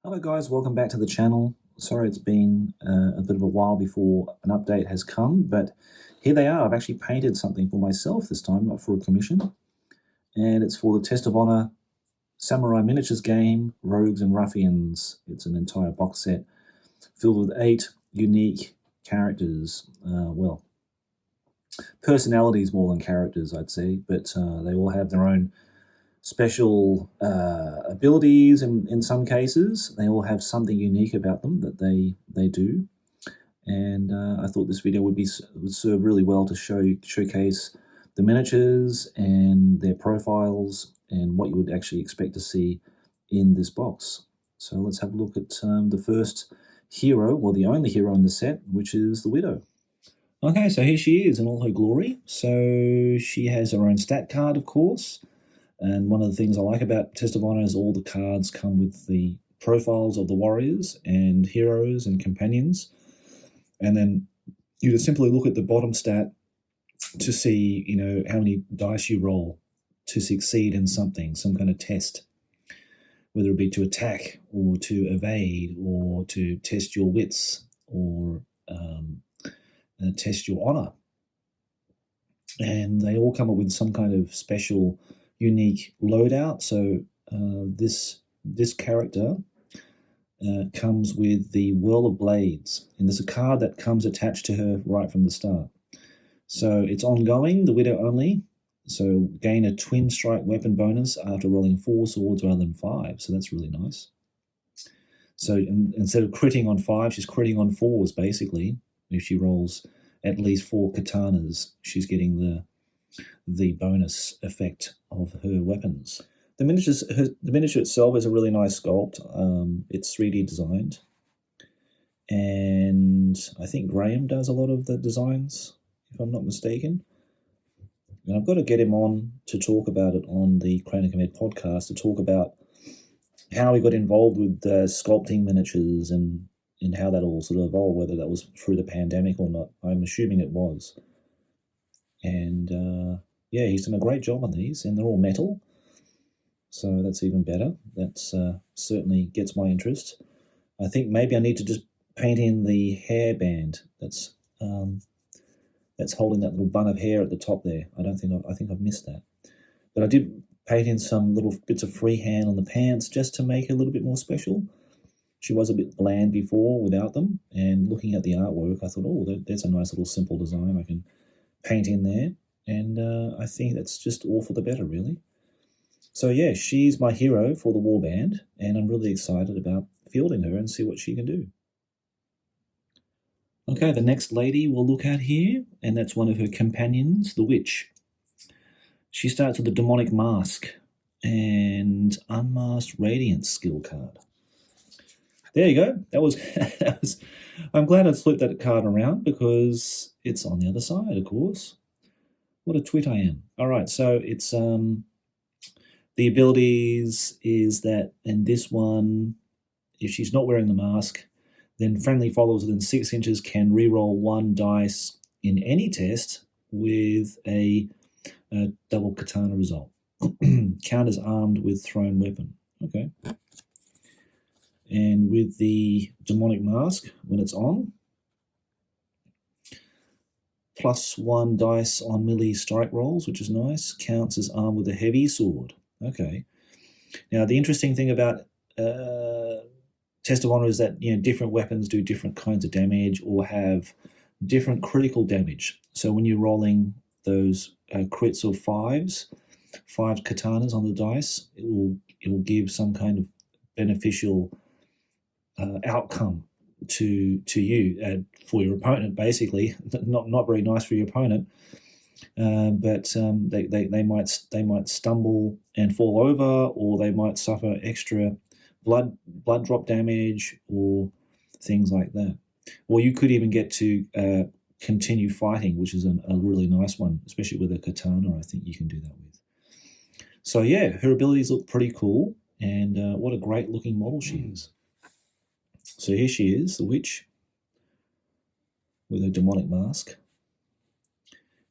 Hello guys, welcome back to the channel. Sorry it's been a bit of a while before an update has come, but here they are. I've actually painted something for myself this time, not for a commission. And it's for the Test of Honor Samurai Miniatures game, Rogues and Ruffians. It's an entire box set filled with 8 unique characters. Well, personalities more than characters, I'd say, but they all have their own special abilities in some cases. They all have something unique about them that they do, and I thought this video would serve really well to showcase the miniatures and their profiles and what you would actually expect to see in this box. So let's have a look at the first hero, well, the only hero in the set, which is the Widow. Okay, so here she is in all her glory. So she has her own stat card, of course. And one of the things I like about Test of Honor is all the cards come with the profiles of the warriors and heroes and companions. And then you just simply look at the bottom stat to see, how many dice you roll to succeed in something, some kind of test, whether it be to attack or to evade or to test your wits or test your honor. And they all come up with some kind of special unique loadout. So this character comes with the Whirl of Blades, and there's a card that comes attached to her right from the start. So it's ongoing, the Widow only. So gain a twin strike weapon bonus after rolling 4 swords rather than 5. So that's really nice. So instead of critting on 5, she's critting on 4s basically. If she rolls at least 4 katanas, she's getting the bonus effect of her weapons. The miniature itself is a really nice sculpt. It's 3D designed, and I think Graham does a lot of the designs, if I'm not mistaken. And I've got to get him on to talk about it on the Crane Command podcast, to talk about how he got involved with sculpting miniatures and how that all sort of evolved, whether that was through the pandemic or not. I'm assuming it was. And yeah, he's done a great job on these, and they're all metal, so that's even better. That's certainly gets my interest. I think maybe I need to just paint in the hairband that's holding that little bun of hair at the top there. I think I've missed that, but I did paint in some little bits of freehand on the pants just to make it a little bit more special. She was a bit bland before without them, and looking at the artwork, I thought, oh, there's a nice little simple design I can paint in there. And I think that's just all for the better, really. So yeah, she's my hero for the warband, and I'm really excited about fielding her and see what she can do. Okay, the next lady we'll look at here, and that's one of her companions, the Witch. She starts with a Demonic Mask and Unmasked Radiance skill card. There you go. That was I'm glad I flipped that card around because it's on the other side, of course. What a twit I am. All right, so it's the abilities is that in this one, if she's not wearing the mask, then friendly followers within 6 inches can reroll 1 dice in any test with a double katana result. Count as armed with thrown weapon. Okay. And with the Demonic Mask, when it's on, +1 dice on melee strike rolls, which is nice. Counts as armed with a heavy sword. Okay. Now, the interesting thing about Test of Honor is that different weapons do different kinds of damage or have different critical damage. So when you're rolling those crits of 5s, 5 katanas on the dice, it will give some kind of beneficial outcome to you for your opponent, basically. Not very nice for your opponent, but they might stumble and fall over, or they might suffer extra blood drop damage or things like that. Or you could even get to continue fighting, which is a really nice one, especially with a katana. I think you can do that with. So yeah, her abilities look pretty cool, and what a great looking model she is. So here she is, the Witch, with her Demonic Mask.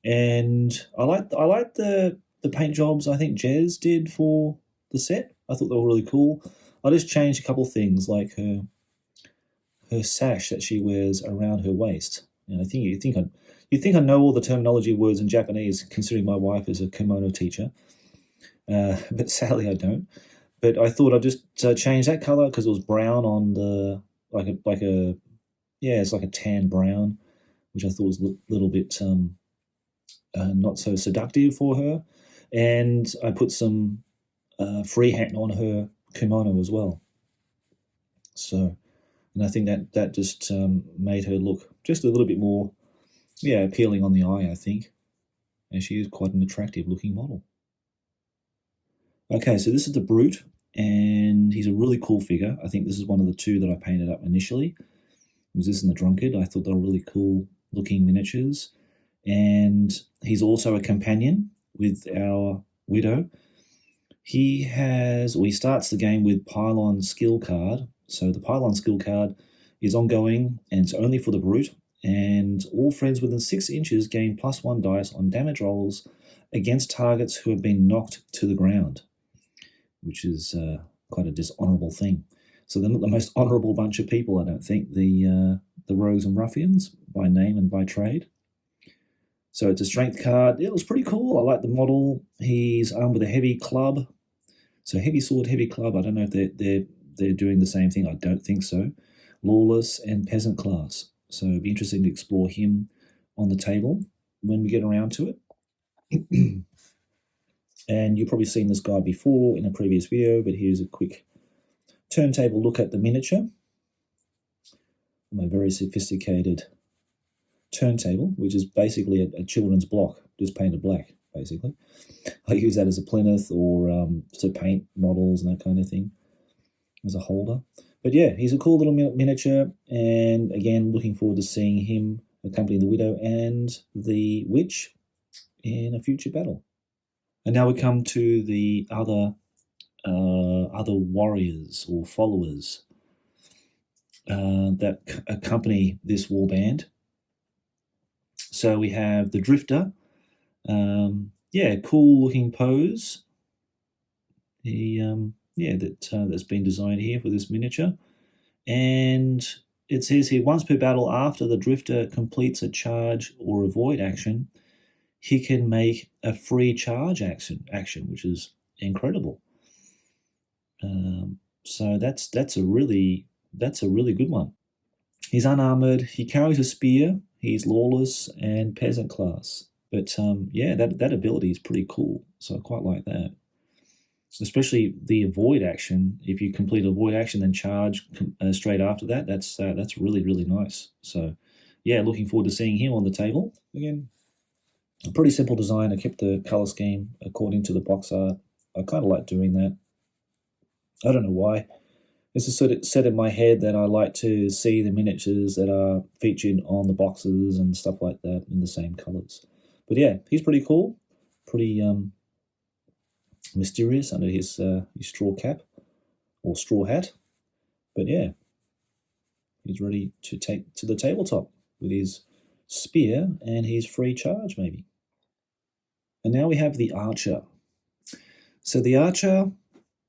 And I like the paint jobs I think Jez did for the set. I thought they were really cool. I just changed a couple things, like her sash that she wears around her waist. I think you think I know all the terminology words in Japanese, considering my wife is a kimono teacher, but sadly I don't. But I thought I'd just change that color because it was brown on the like a yeah, it's like a tan brown, which I thought was a little bit not so seductive for her. And I put some freehand on her kimono as well. So, and I think that just made her look just a little bit more, yeah, appealing on the eye, I think. And she is quite an attractive looking model. Okay, so this is the Brute, and he's a really cool figure. I think this is one of the two that I painted up initially. Was this in the Drunkard? I thought they were really cool looking miniatures. And he's also a companion with our Widow. He starts the game with Pylon skill card. So the Pylon skill card is ongoing and it's only for the Brute. And all friends within 6 inches gain +1 dice on damage rolls against targets who have been knocked to the ground, which is quite a dishonorable thing. So they're not the most honorable bunch of people, I don't think, the Rogues and Ruffians, by name and by trade. So it's a strength card. It was pretty cool. I like the model. He's armed with a heavy club. So heavy sword, heavy club. I don't know if they're doing the same thing. I don't think so. Lawless and peasant class. So it'd be interesting to explore him on the table when we get around to it. And you've probably seen this guy before in a previous video, but here's a quick turntable look at the miniature. My very sophisticated turntable, which is basically a children's block, just painted black, basically. I use that as a plinth or to paint models and that kind of thing as a holder. But yeah, he's a cool little miniature, and again, looking forward to seeing him accompany the Widow and the Witch in a future battle. And now we come to the other warriors or followers that accompany this warband. So we have the Drifter. Cool looking pose. That's been designed here for this miniature. And it says here, once per battle after the Drifter completes a charge or avoid action, he can make a free charge action, which is incredible. So that's a really good one. He's unarmored. He carries a spear. He's lawless and peasant class. But that ability is pretty cool. So I quite like that. Especially the avoid action. If you complete a avoid action, then charge straight after that. That's really, really nice. So yeah, looking forward to seeing him on the table again. A pretty simple design. I kept the color scheme according to the box art. I kind of like doing that. I don't know why. It's just sort of set in my head that I like to see the miniatures that are featured on the boxes and stuff like that in the same colors. But yeah, he's pretty cool. Pretty mysterious under his straw cap or straw hat. But yeah, he's ready to take to the tabletop with his spear and his free charge maybe. And now we have the Archer. So the Archer,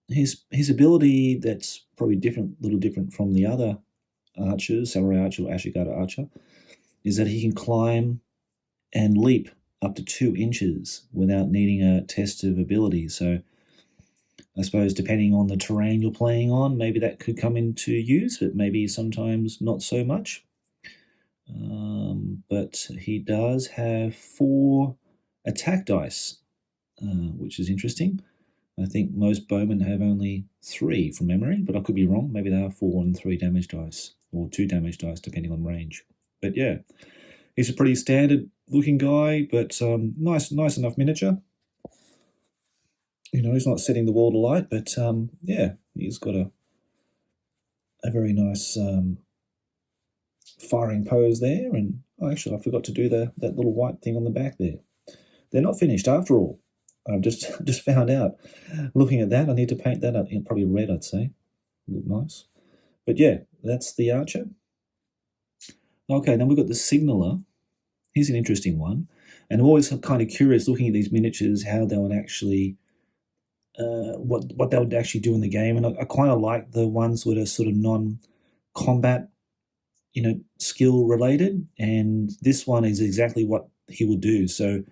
his ability that's probably little different from the other archers, Samurai Archer or Ashigata Archer, is that he can climb and leap up to 2 inches without needing a test of ability. So I suppose depending on the terrain you're playing on, maybe that could come into use, but maybe sometimes not so much. But he does have 4 attack dice, which is interesting. I think most bowmen have only 3 from memory, but I could be wrong. Maybe they are 4 and 3 damage dice, or 2 damage dice, depending on range. But yeah, he's a pretty standard looking guy, but nice enough miniature. He's not setting the world alight, but he's got a very nice firing pose there. And actually, I forgot to do that little white thing on the back there. They're not finished after all. I've just found out. Looking at that, I need to paint that up. Probably red, I'd say. Look nice. But yeah, that's the Archer. Okay, then we've got the Signaler. Here's an interesting one. And I'm always kind of curious looking at these miniatures, how they would actually what they would actually do in the game, and I kind of like the ones that are sort of non-combat, skill related, and this one is exactly what he will do. So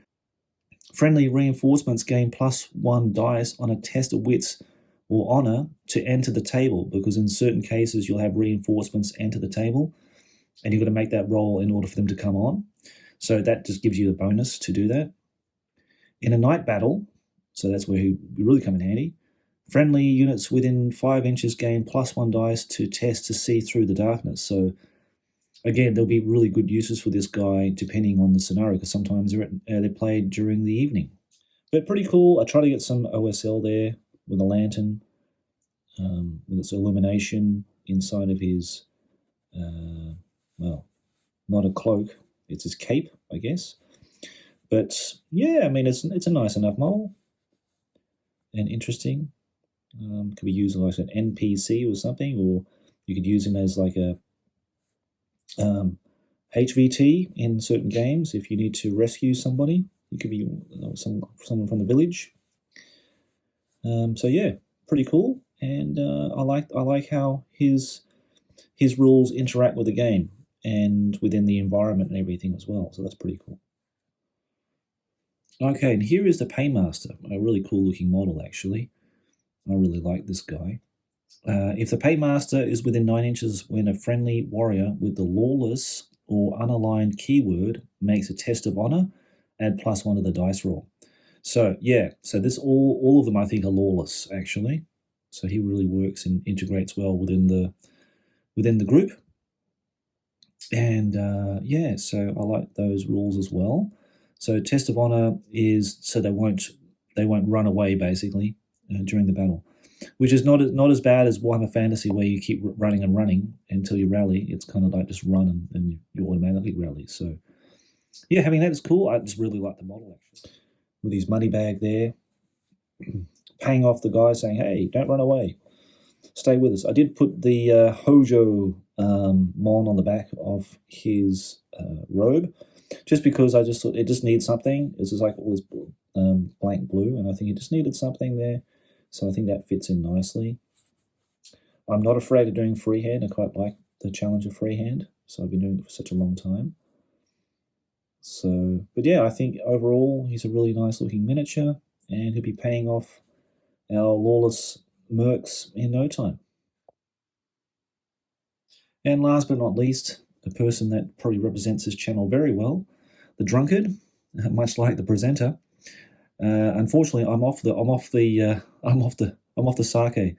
friendly reinforcements gain +1 dice on a test of wits or honor to enter the table, because in certain cases you'll have reinforcements enter the table, and you've got to make that roll in order for them to come on. So that just gives you the bonus to do that. In a night battle, so that's where he really come in handy, friendly units within 5 inches gain +1 dice to test to see through the darkness. So again, there'll be really good uses for this guy depending on the scenario, because sometimes they're played during the evening. But pretty cool. I try to get some OSL there with a lantern, with its illumination inside of his, well, not a cloak, it's his cape, I guess. But yeah, I mean, it's a nice enough model and interesting. Could be used like an NPC or something, or you could use him as like a HVT in certain games if you need to rescue somebody. You could be someone from the village. So yeah, pretty cool, and I like how his rules interact with the game and within the environment and everything as well. So that's pretty cool. Okay, and here is the Paymaster, a really cool looking model actually. I really like this guy. If the Paymaster is within 9 inches when a friendly warrior with the lawless or unaligned keyword makes a test of honor, add +1 to the dice roll. So yeah, so this all of them I think are lawless actually. So he really works and integrates well within the group. And yeah, so I like those rules as well. So test of honor is so they won't run away basically during the battle, which is not as bad as Warhammer Fantasy where you keep running and running until you rally. It's kind of like just run and you automatically rally. So yeah, having that is cool. I just really like the model actually, with his money bag there, paying off the guy saying, "Hey, don't run away, stay with us." I did put the Hojo Mon on the back of his robe, just because I just thought it just needs something. This is like all this blank blue, and I think it just needed something there. So I think that fits in nicely. I'm not afraid of doing freehand. I quite like the challenge of freehand, so I've been doing it for such a long time. So, but yeah, I think overall he's a really nice looking miniature, and he'll be paying off our lawless mercs in no time. And last but not least, a person that probably represents this channel very well, the Drunkard, much like the presenter. Unfortunately, I'm off the sake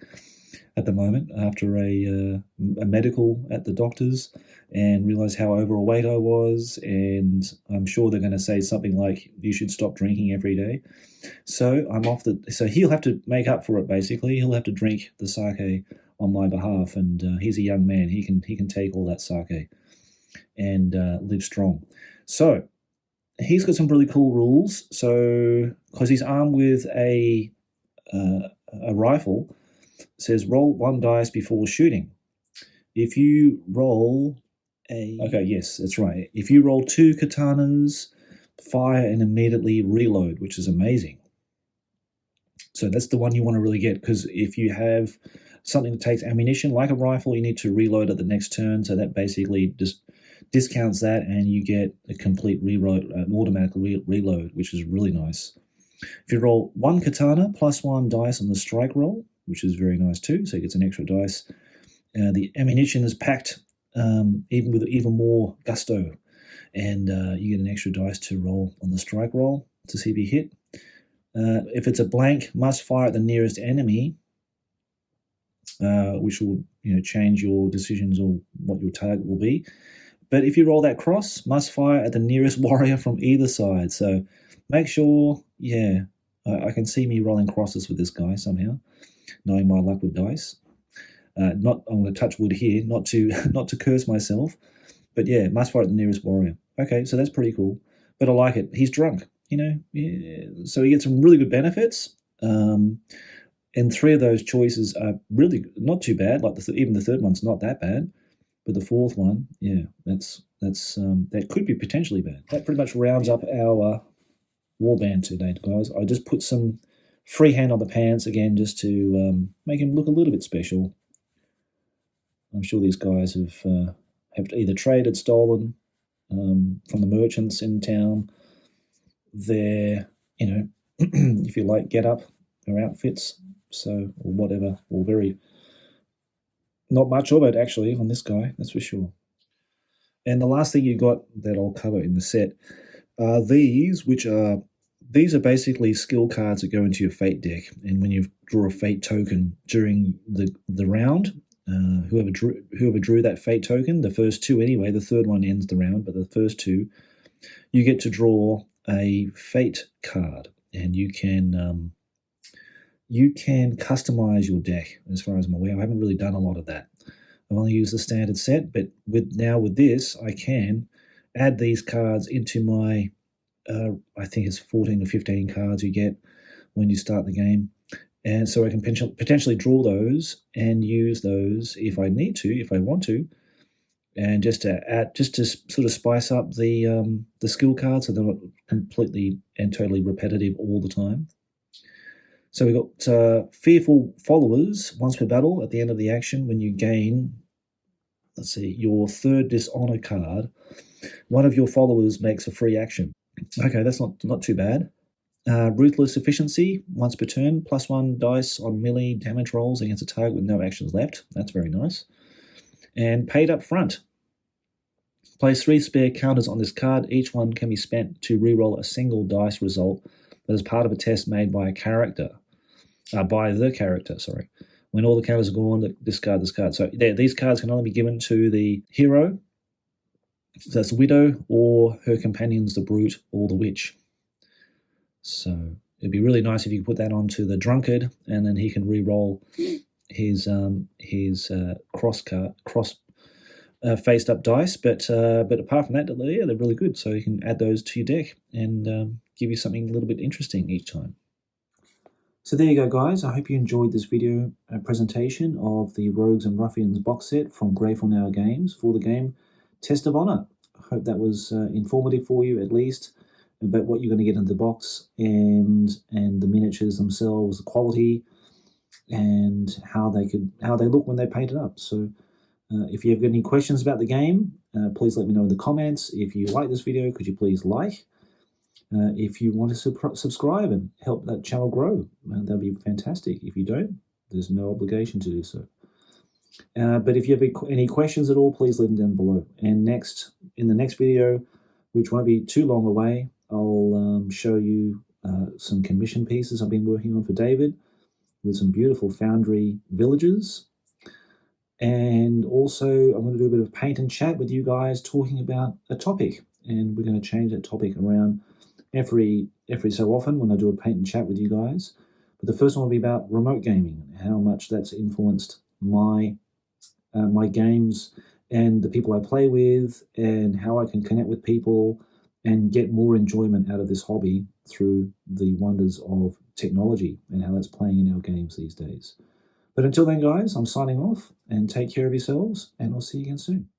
at the moment after a medical at the doctor's, and realised how overweight I was, and I'm sure they're going to say something like you should stop drinking every day. So so he'll have to make up for it. Basically, he'll have to drink the sake on my behalf, and he's a young man. He can take all that sake and live strong. So he's got some really cool rules. So because he's armed with a rifle, it says roll 1 dice before shooting. If you roll okay, yes, that's right. If you roll 2 katanas, fire and immediately reload, which is amazing. So that's the one you want to really get, because if you have something that takes ammunition like a rifle, you need to reload at the next turn. So that basically just discounts that, and you get a complete reload, an automatic reload, which is really nice. If you roll 1 katana +1 dice on the strike roll, which is very nice too, so it gets an extra dice. The ammunition is packed even with even more gusto, and you get an extra dice to roll on the strike roll to see if you hit. If it's a blank, must fire at the nearest enemy, which will change your decisions or what your target will be. But if you roll that cross, must fire at the nearest warrior from either side. So make sure, yeah, I can see me rolling crosses with this guy somehow, knowing my luck with dice. I'm going to touch wood here, not to curse myself, but yeah, must fire at the nearest warrior. Okay, so that's pretty cool. But I like it. He's drunk, yeah, so he gets some really good benefits. And 3 of those choices are really not too bad. Like even the third one's not that bad. But the fourth one, yeah, that could be potentially bad. That pretty much rounds up our warband today, guys. I just put some Free hand on the pants, again, just to make him look a little bit special. I'm sure these guys have either traded, stolen from the merchants in town their, if you like, get up or outfits, or whatever, or very, not much of it actually on this guy, that's for sure. And the last thing you got that I'll cover in the set are these, these are basically skill cards that go into your fate deck, and when you draw a fate token during the round, whoever drew that fate token, the first two anyway, the third one ends the round, but the first two, you get to draw a fate card, and you can customize your deck. As far as I'm aware, I haven't really done a lot of that. I've only used the standard set, but with this, I can add these cards into my, I think it's 14 or 15 cards you get when you start the game. And so I can potentially draw those and use those if I need to, if I want to, and just to sort of spice up the skill cards so they're not completely and totally repetitive all the time. So we've got Fearful Followers. Once per battle, at the end of the action, when you gain, let's see, your third Dishonor card, one of your followers makes a free action. Okay, that's not too bad. Ruthless Efficiency, once per turn, +1 dice on melee damage rolls against a target with no actions left. That's very nice. And Paid Up Front. Place 3 spare counters on this card. Each one can be spent to reroll a single dice result that is part of a test made by the character. Sorry. When all the counters are gone, discard this card. So these cards can only be given to the hero, so that's the widow, or her companions, the brute or the witch. So it'd be really nice if you could put that onto the drunkard, and then he can re-roll his faced up dice. But apart from that, yeah, they're really good. So you can add those to your deck and give you something a little bit interesting each time. So there you go, guys. I hope you enjoyed this video presentation of the Rogues and Ruffians box set from Grateful Now Games for the game Test of Honor. I hope that was informative for you, at least, about what you're going to get in the box and the miniatures themselves, the quality, and how they look when they're painted up. So if you have any questions about the game, please let me know in the comments. If you like this video, could you please like? If you want to subscribe and help that channel grow, that'd be fantastic. If you don't, there's no obligation to do so. But if you have any questions at all, please leave them down below. And in the next video, which won't be too long away, I'll show you some commission pieces I've been working on for David with some beautiful foundry villages. And also, I'm going to do a bit of paint and chat with you guys talking about a topic. And we're going to change that topic around every so often when I do a paint and chat with you guys. But the first one will be about remote gaming and how much that's influenced my games and the people I play with, and how I can connect with people and get more enjoyment out of this hobby through the wonders of technology and how that's playing in our games these days. But until then, guys, I'm signing off, and take care of yourselves, and I'll see you again soon.